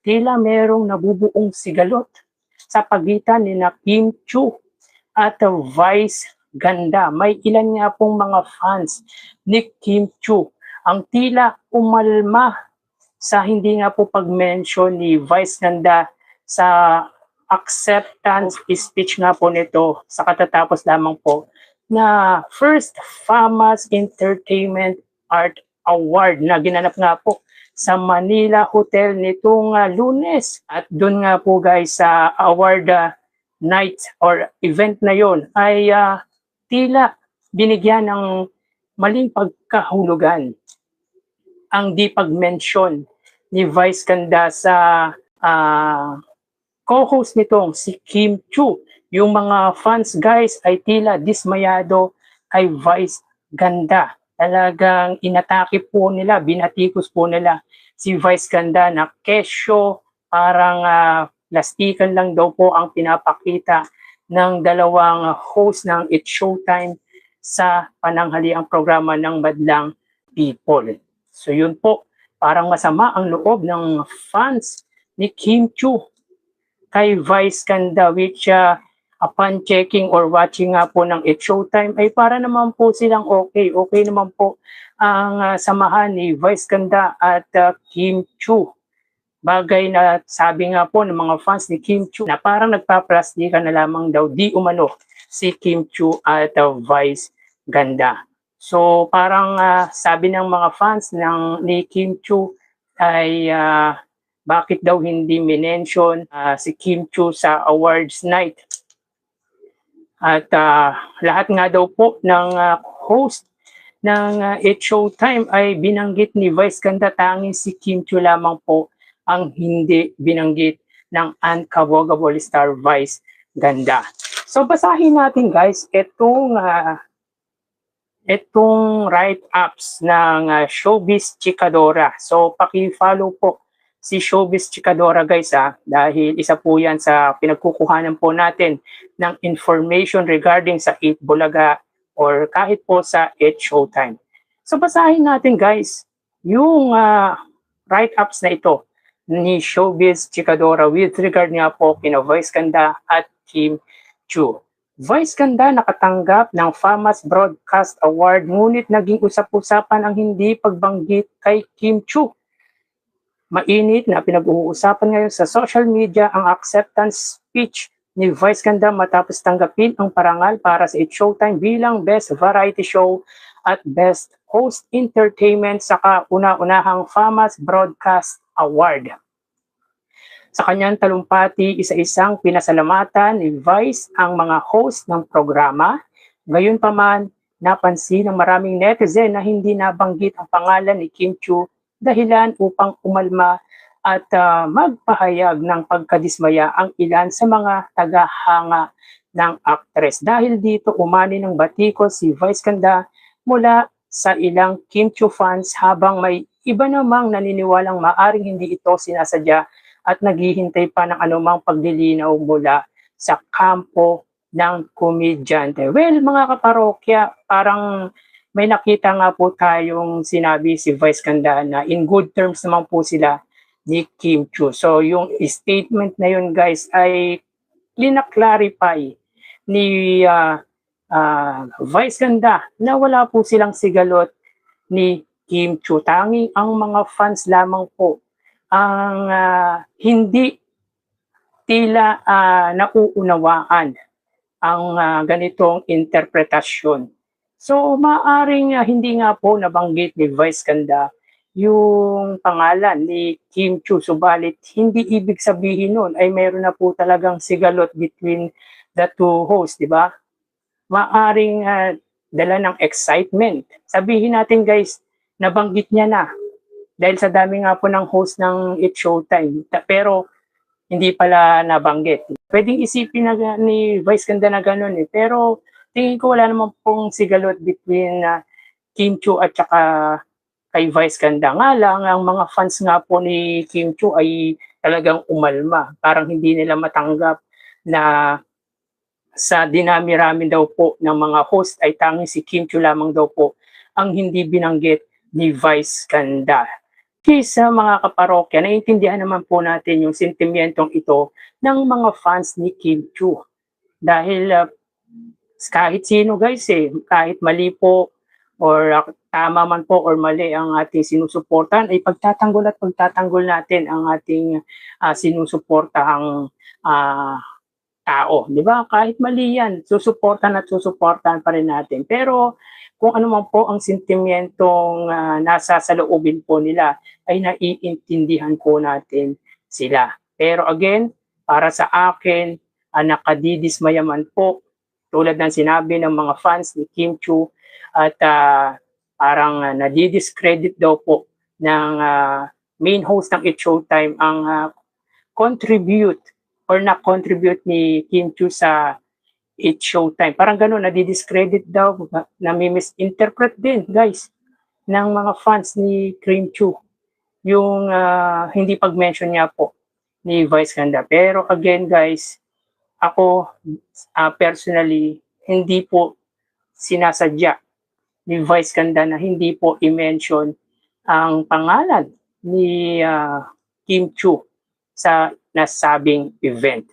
tila merong nabubuong sigalot sa pagitan ni na Kim Chiu at Vice Ganda. May ilan nga pong mga fans ni Kim Chiu ang tila umalma sa hindi nga po pag-mention ni Vice Ganda sa acceptance speech nga po nito sa katatapos lamang po na First FAMAS Entertainment Art Award na ginanap nga po sa Manila Hotel nitong Lunes. At doon nga po guys sa award night or event na yon ay tila binigyan ng maling pagkahulugan ang di pag-mention ni Vice Ganda sa co-host nitong si Kim Chiu. Yung mga fans guys ay tila dismayado kay Vice Ganda. Talagang inatake po nila, binatikos po nila si Vice Ganda na kesyo, parang plastikan lang daw po ang pinapakita ng dalawang host ng It's Showtime sa pananghaliang programa ng Madlang People. So yun po, parang masama ang loob ng fans ni Kim Chiu kay Vice Ganda, which upon checking or watching nga po ng It's Showtime ay para naman po silang okay. Okay naman po ang samahan ni Vice Ganda at Kim Chiu. Bagay na sabi nga po ng mga fans ni Kim Chiu na parang nagpaplastikan na lamang daw di umano si Kim Chiu at Vice Ganda. So parang sabi ng mga fans ni Kim Chiu ay bakit daw hindi minention si Kim Chiu sa awards night. At lahat nga daw po ng host ng It's Showtime ay binanggit ni Vice Ganda, tanging si Kim Chiu lamang po ang hindi binanggit ng Unforgettable Star Vice Ganda. So basahin natin guys itong write-ups ng Showbiz Chikadora. So paki-follow po si Showbiz Chikadora guys dahil isa po yan sa pinagkukuhanan po natin ng information regarding sa 8 Bulaga or kahit po sa It's Showtime. So basahin natin guys yung write-ups na ito ni Showbiz Chikadora with regard nga po kina Vice Ganda at Kim Chiu. Vice Ganda nakatanggap ng FAMAS Broadcast Award ngunit naging usap-usapan ang hindi pagbanggit kay Kim Chiu. Mainit na pinag-uusapan ngayon sa social media ang acceptance speech ni Vice Ganda matapos tanggapin ang parangal para sa It's Showtime bilang Best Variety Show at Best Host Entertainment sa kauna-unahang FAMAS Broadcast Award. Sa kanyang talumpati, isa-isang pinasalamatan ni Vice ang mga host ng programa. Gayunpaman, napansin ng maraming netizen na hindi nabanggit ang pangalan ni Kim Chiu dahilan upang umalma at magpahayag ng pagkadismaya ang ilan sa mga tagahanga ng aktres. Dahil dito umani ng batiko si Vice Ganda mula sa ilang Kim Chiu fans habang may iba namang naniniwalang maaring hindi ito sinasadya at naghihintay pa ng anumang paglilinaw mula sa kampo ng komedyante. Well, mga kaparokya, parang may nakita nga po tayong sinabi si Vice Ganda na in good terms naman po sila ni Kim Chiu. So yung statement na yun guys ay linaklarify ni Vice Ganda na wala po silang sigalot ni Kim Chiu. Tanging ang mga fans lamang po ang hindi tila nauunawaan ang ganitong interpretasyon. So maaring hindi nga po nabanggit ni Vice Ganda yung pangalan ni Kim Chiu, subalit hindi ibig sabihin nun ay meron na po talagang sigalot between the two hosts, di ba? Maaring dala ng excitement. Sabihin natin guys, nabanggit niya na dahil sa dami nga po ng host ng It's Showtime, pero hindi pala nabanggit. Pwedeng isipin na ni Vice Ganda na gano'n pero tingin ko wala naman pong sigalot between Kim Chiu at saka kay Vice Ganda. Nga lang, ang mga fans nga po ni Kim Chiu ay talagang umalma. Parang hindi nila matanggap na sa dinami-rami daw po ng mga host ay tanging si Kim Chiu lamang daw po ang hindi binanggit ni Vice Ganda. Sa mga kaparokya, naiintindihan naman po natin yung sentimentong ito ng mga fans ni Kim Chiu. Dahil kahit sino guys kahit mali po or tama man po or mali ang ating sinusuportahan, ay pagtatanggol at pagtatanggol natin ang ating sinusuportahang tao. Di ba? Kahit mali yan, susuportahan at susuportahan pa rin natin. Pero kung ano man po ang sentimentong nasa saloobin po nila, ay naiintindihan po natin sila. Pero again, para sa akin, nakadidismaya man po, tulad ng sinabi ng mga fans ni Kim Chiu, at parang nadidiscredit daw po ng main host ng It's Showtime ang contribute or na-contribute ni Kim Chiu sa It's Showtime. Parang gano'n, nadidiscredit daw, nami-misinterpret din, guys, ng mga fans ni Kim Chiu yung hindi pag-mention niya po ni Vice Ganda. Pero again, guys, ako personally, hindi po sinasadya ni Vice Ganda na hindi po i-mention ang pangalan ni Kim Chiu sa nasabing event.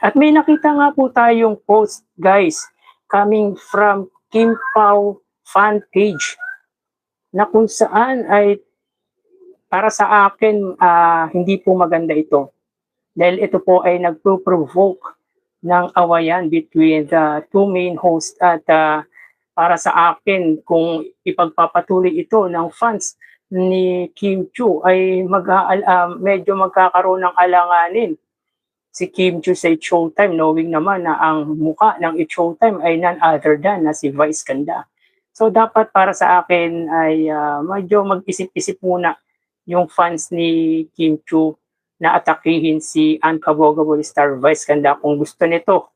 At may nakita nga po tayong post, guys, coming from Kim Pao fan page na kung saan ay para sa akin hindi po maganda ito. Dahil ito po ay nagpo-provoke ng awayan between the two main hosts at para sa akin kung ipagpapatuloy ito ng fans ni Kim Chiu ay medyo magkakaroon ng alanganin si Kim Chiu sa It's Showtime, knowing naman na ang muka ng It's Showtime ay none other than na si Vice Ganda. So dapat para sa akin ay medyo mag-isip-isip muna yung fans ni Kim Chiu na atakihin si Unforgettable Star Vice Ganda kung gusto nito.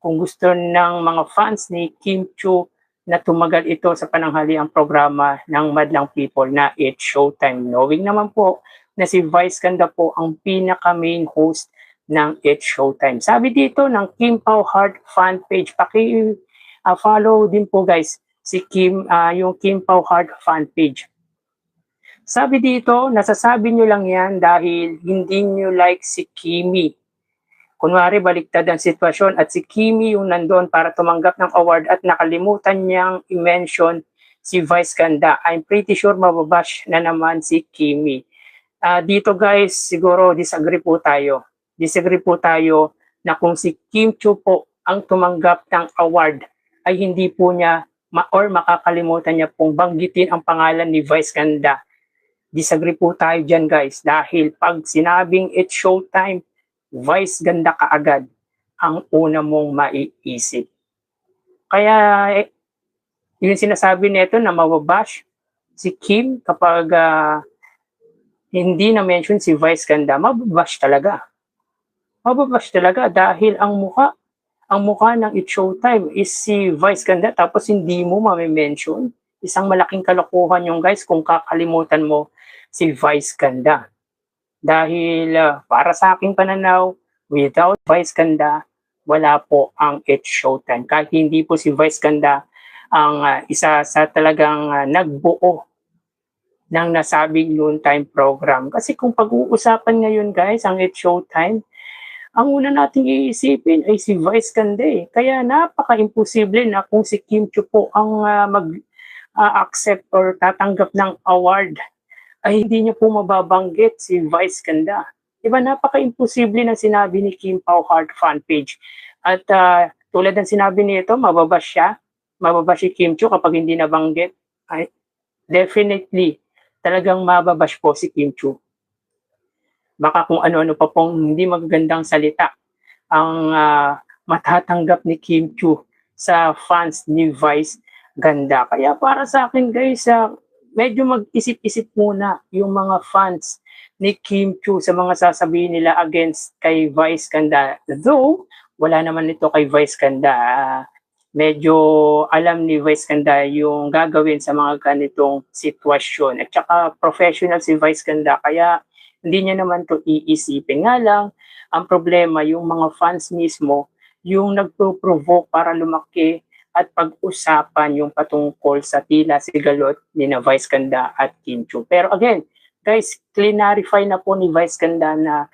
Kung gusto ng mga fans ni Kim Chiu na tumagal ito sa pananghaliang programa ng Madlang People na It's Showtime. Knowing naman po na si Vice Ganda po ang pinaka-main host ng It's Showtime. Sabi dito ng Kim Pao Heart fan page, follow din po guys si yung Kim Pao Heart fan page. Sabi dito, nasasabi nyo lang yan dahil hindi nyo like si Kimi. Kunwari, baliktad ang sitwasyon at si Kimi yung nandun para tumanggap ng award at nakalimutan niyang i-mention si Vice Ganda. I'm pretty sure mababash na naman si Kimi. Dito guys, siguro disagree po tayo. Disagree po tayo na kung si Kim Chiu po ang tumanggap ng award ay hindi po niya or makakalimutan niya pong banggitin ang pangalan ni Vice Ganda. Disagree po tayo dyan guys dahil pag sinabing It's Showtime, Vice Ganda kaagad ang una mong maiisip. Kaya yung sinasabi nito na mababash si Kim kapag hindi na-mention si Vice Ganda, mababash talaga. Mababash talaga dahil ang mukha ng It's Showtime is si Vice Ganda tapos hindi mo ma-mention. Isang malaking kalokohan yung guys kung kakalimutan mo si Vice Ganda. Dahil para sa aking pananaw, without Vice Ganda, wala po ang It's Showtime. Kahit hindi po si Vice Ganda ang isa sa talagang nagbuo ng nasabing noontime program. Kasi kung pag-uusapan ngayon guys, ang It's Showtime, ang una nating iisipin ay si Vice Ganda eh. Kaya napaka-imposible na kung si Kim Chiu po ang mag-accept or tatanggap ng award, ay hindi niya po mababanggit si Vice Ganda. Diba, napaka-imposible ng sinabi ni Kim Pao Heart fan page. At tulad ng sinabi nito, mababash siya. Mababash si Kim Chiu kapag hindi nabanggit. Ay, definitely, talagang mababash po si Kim Chiu. Baka kung ano-ano pa pong hindi magagandang salita ang matatanggap ni Kim Chiu sa fans ni Vice Ganda. Kaya para sa akin guys, medyo mag-isip-isip muna yung mga fans ni Kim Chiu sa mga sasabihin nila against kay Vice Ganda. Though, wala naman ito kay Vice Ganda. Medyo alam ni Vice Ganda yung gagawin sa mga ganitong sitwasyon. At saka professional si Vice Ganda, kaya hindi niya naman to iisipin. Nga lang, ang problema, yung mga fans mismo, yung nagpo-provoke para lumaki at pag-usapan yung patungkol sa tila sigalot ni na Vice Ganda at Kim Chiu. Pero again, guys, clarify na po ni Vice Ganda na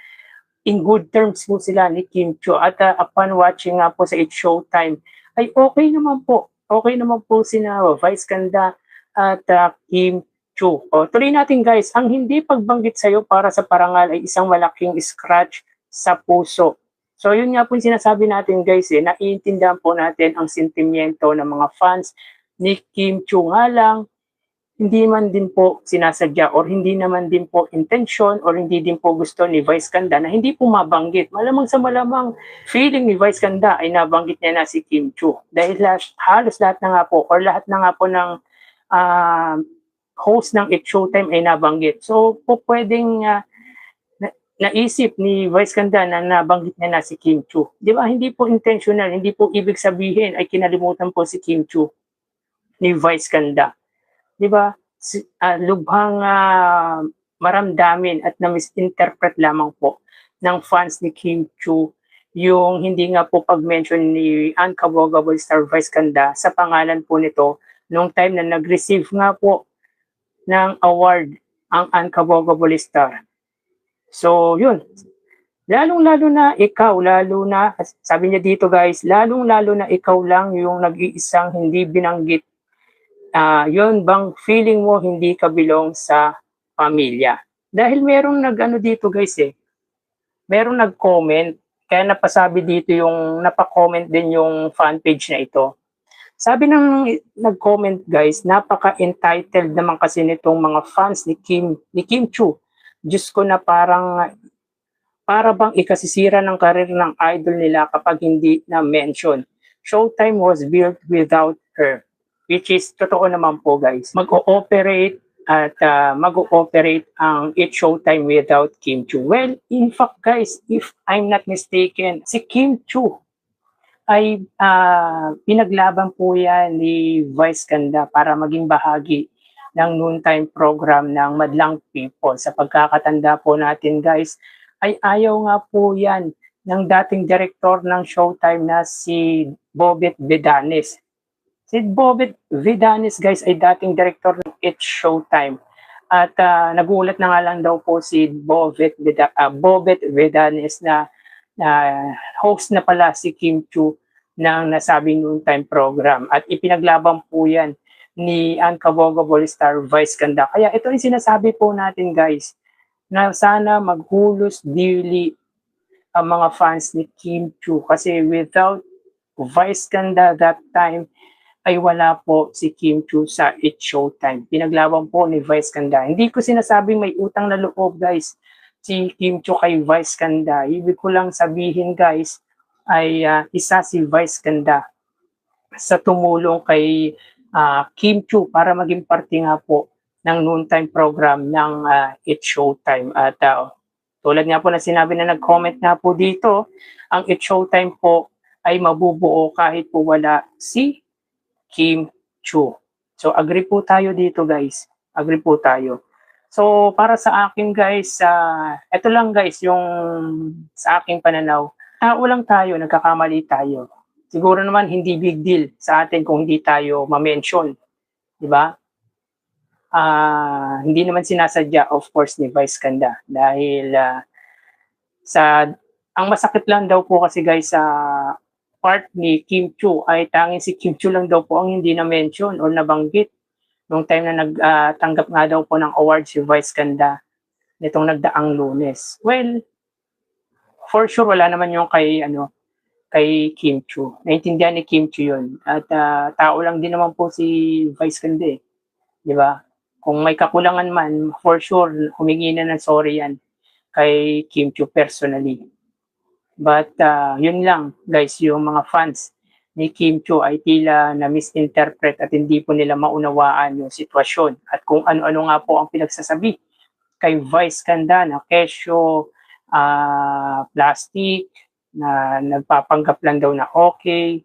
in good terms po sila ni Kim Chiu. At upon watching nga po sa It's Showtime, ay okay naman po. Okay naman po sina Vice Ganda at Kim Chiu. O, tuloy natin guys, ang hindi pagbanggit sa'yo para sa parangal ay isang malaking scratch sa puso. So yun nga po yung sinasabi natin guys, naiintindihan po natin ang sentimiento ng mga fans ni Kim Chiu. Nga lang, hindi man din po sinasadya or hindi naman din po intention or hindi din po gusto ni Vice Ganda na hindi po mabanggit. Malamang sa malamang feeling ni Vice Ganda ay nabanggit niya na si Kim Chiu. Dahil halos lahat na nga po or lahat na nga po ng host ng It's Showtime ay nabanggit. So po pwedeng naisip ni Vice Ganda na nabanggit niya na si Kim Chiu. Di ba? Hindi po intentional, hindi po ibig sabihin ay kinalimutan po si Kim Chiu ni Vice Ganda. Di ba? Lubhang maramdamin at na-misinterpret lamang po ng fans ni Kim Chiu yung hindi nga po pag-mention ni Uncoverable Star Vice Ganda sa pangalan po nito nung time na nag-receive nga po ng award ang Uncoverable Star. So, yun. Lalong-lalo na ikaw, lalo na, sabi niya dito guys, lalong-lalo na ikaw lang yung nag-iisang hindi binanggit. Yun bang feeling mo hindi ka belong sa pamilya? Dahil merong nag-ano dito guys merong nag-comment, kaya napasabi dito yung, napa-comment din yung fan page na ito. Sabi ng nag-comment guys, napaka-entitled naman kasi nitong mga fans ni Kim Chiu. Diyos ko na para bang ikasisira ng karir ng idol nila kapag hindi na mention. Showtime was built without her. Which is, totoo naman po guys, mag-ooperate at mag-ooperate ang It's Showtime without Kim Chiu. Well, in fact guys, if I'm not mistaken, si Kim Chiu ay pinaglaban po yan ni Vice Ganda para maging bahagi ng noontime program ng Madlang People. Sa pagkakatanda po natin guys, ay ayaw nga po yan ng dating direktor ng Showtime na si Bobet Vidanes. Si Bobet Vidanes guys ay dating director ng It's Showtime. At nagulat na nga lang daw po si Bobet Vidanes na host na pala si Kim Chiu ng nasabing noontime program. At ipinaglaban po yan ni Uncoverable Star Vice Ganda. Kaya ito yung sinasabi po natin guys, na sana maghulos dearly ang mga fans ni Kim Chiu. Kasi without Vice Ganda that time, ay wala po si Kim Chiu sa It's Showtime. Pinaglaban po ni Vice Ganda. Hindi ko sinasabing may utang na loob guys si Kim Chiu kay Vice Ganda. Ibig ko lang sabihin guys ay isa si Vice Ganda sa tumulong kay Kim Chiu para maging parte nga po ng noontime program ng It's Showtime. At tulad nga po na sinabi na nag-comment nga po dito, ang It's Showtime po ay mabubuo kahit po wala si Kim Chiu. So agree po tayo dito guys. Agree po tayo. So para sa akin guys, ito lang guys yung sa aking pananaw. Tao lang tayo, nagkakamali tayo. Siguro naman hindi big deal sa atin kung hindi tayo ma-mention. Di ba? Hindi naman sinasadya of course ni Vice Ganda dahil ang masakit lang daw po kasi guys sa part ni Kim Chiu ay tanging si Kim Chiu lang daw po ang hindi na-mention or nabanggit nung time na nagtanggap nga daw po ng award si Vice Ganda nitong nagdaang Lunes. Well, for sure wala naman yung kay Kim Chiu. Naintindihan ni Kim Chiu yun. At tao lang din naman po si Vice Ganda Di ba? Kung may kakulangan man, for sure humingi na ng sorry yan kay Kim Chiu personally. But yun lang guys, yung mga fans ni Kim Chiu ay tila na misinterpret at hindi po nila maunawaan yung sitwasyon at kung ano-ano nga po ang pinagsasabi kay Vice Ganda na kesyo, plastic, na nagpapanggap lang daw na okay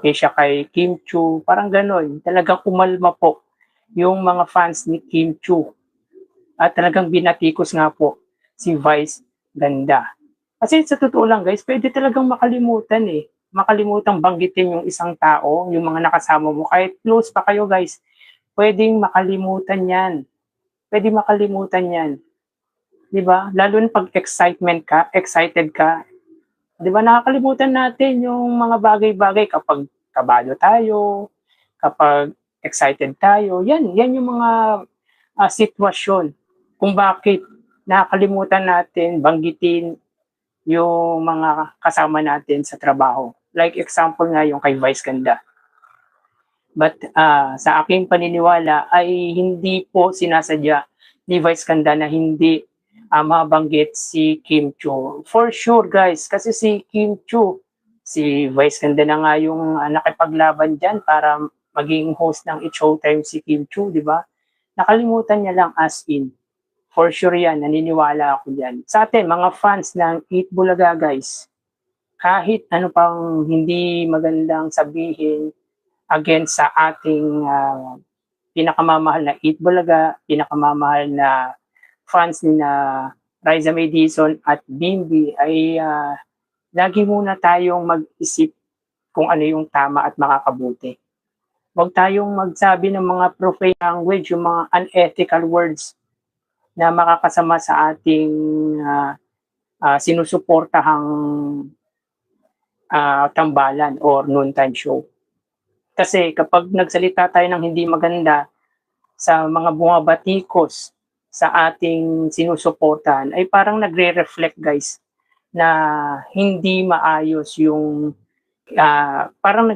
siya kay Kim Chiu, parang gano'n. Talagang umalma po yung mga fans ni Kim Chiu at talagang binatikos nga po si Vice Ganda. Kasi sa totoo lang guys, pwede talagang makalimutan Makalimutang banggitin yung isang tao, yung mga nakasama mo. Kahit close pa kayo guys, pwedeng makalimutan yan. pwede makalimutan yan. Di ba? Lalo na pag excited ka, di ba nakakalimutan natin yung mga bagay-bagay kapag kabado tayo, kapag excited tayo. Yan yung mga sitwasyon kung bakit nakakalimutan natin banggitin yung mga kasama natin sa trabaho. Like example nga yung kay Vice Ganda. But sa aking paniniwala ay hindi po sinasadya ni Vice Ganda na hindi mabanggit si Kim Chiu. For sure guys, kasi si Kim Chiu, si Vice Ganda na nga yung nakipaglaban dyan para maging host ng It's Showtime si Kim Chiu, di ba? Nakalimutan niya lang as in. For sure yan, naniniwala ako dyan. Sa atin, mga fans ng Eat Bulaga guys, kahit ano pang hindi magandang sabihin against sa ating pinakamamahal na Eat Bulaga, pinakamamahal na fans ni na Riza May Dizon at Bimbi ay lagi muna tayong mag-isip kung ano yung tama at makakabuti. Huwag tayong magsabi ng mga profane language, yung mga unethical words na makakasama sa ating sinusuportahang tambalan or noontime show. Kasi kapag nagsalita tayo ng hindi maganda sa mga bumabatikos sa ating sinusuportahan, ay parang nagre-reflect guys na hindi maayos yung parang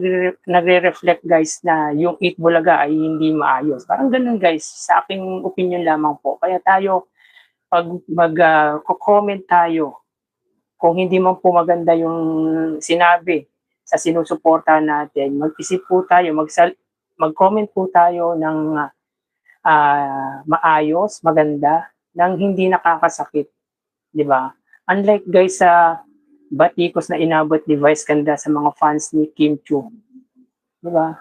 nagre-reflect guys na yung Eat Bulaga ay hindi maayos. Parang ganun guys, sa aking opinion lamang po. Kaya tayo, pag mag-comment tayo, kung hindi man po maganda yung sinabi sa sinusuportahan natin, mag-isip po tayo, mag-comment po tayo ng maayos, maganda, nang hindi nakakasakit. Di ba? Unlike guys sa batikos na inabot ni Vice Ganda sa mga fans ni Kim Chiu. Di ba?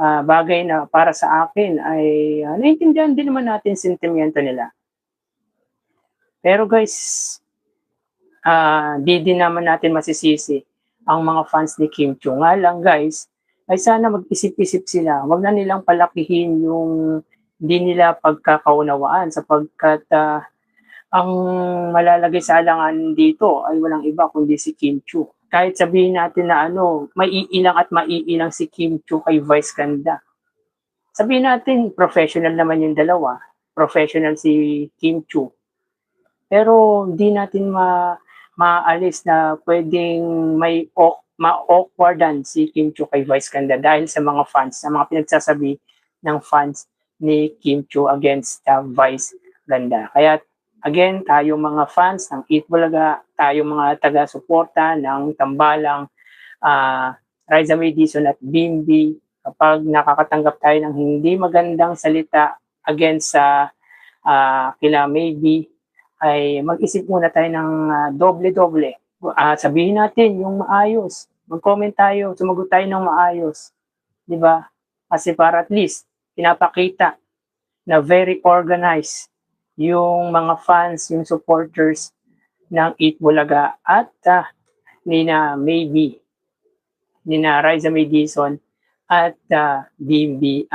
Bagay na para sa akin ay naiintindihan din naman natin sentimento nila. Pero guys, di din naman natin masisisi ang mga fans ni Kim Chiu. Nga lang guys, ay sana mag-isip-isip sila. Huwag na nilang palakihin yung hindi nila pagkakaunawaan sapagkat ang malalagay sa alangan dito ay walang iba kundi si Kim Chiu. Kahit sabihin natin na maiilang at maiilang si Kim Chiu kay Vice Ganda. Sabihin natin, professional naman yung dalawa. Professional si Kim Chiu. Pero hindi natin maalis na pwedeng may ma-awkwardan si Kim Chiu kay Vice Ganda dahil sa mga fans, sa mga pinagsasabi ng fans ni Kim Chiu against Vice Ganda. Kaya again, tayo mga fans ng Eat Bulaga, tayo mga taga-suporta ng tambalang Riza May Dizon at Bimbi, kapag nakakatanggap tayo ng hindi magandang salita against sa kila Maybe, ay mag-isip muna tayo ng doble-doble. Sabihin natin yung maayos. Mag-comment tayo, sumagot tayo ng maayos. Di ba? Kasi para at least, pinapakita na very organized yung mga fans, yung supporters ng Eat Bulaga at nina Maybe, nina Riza May Dizon at Bimbi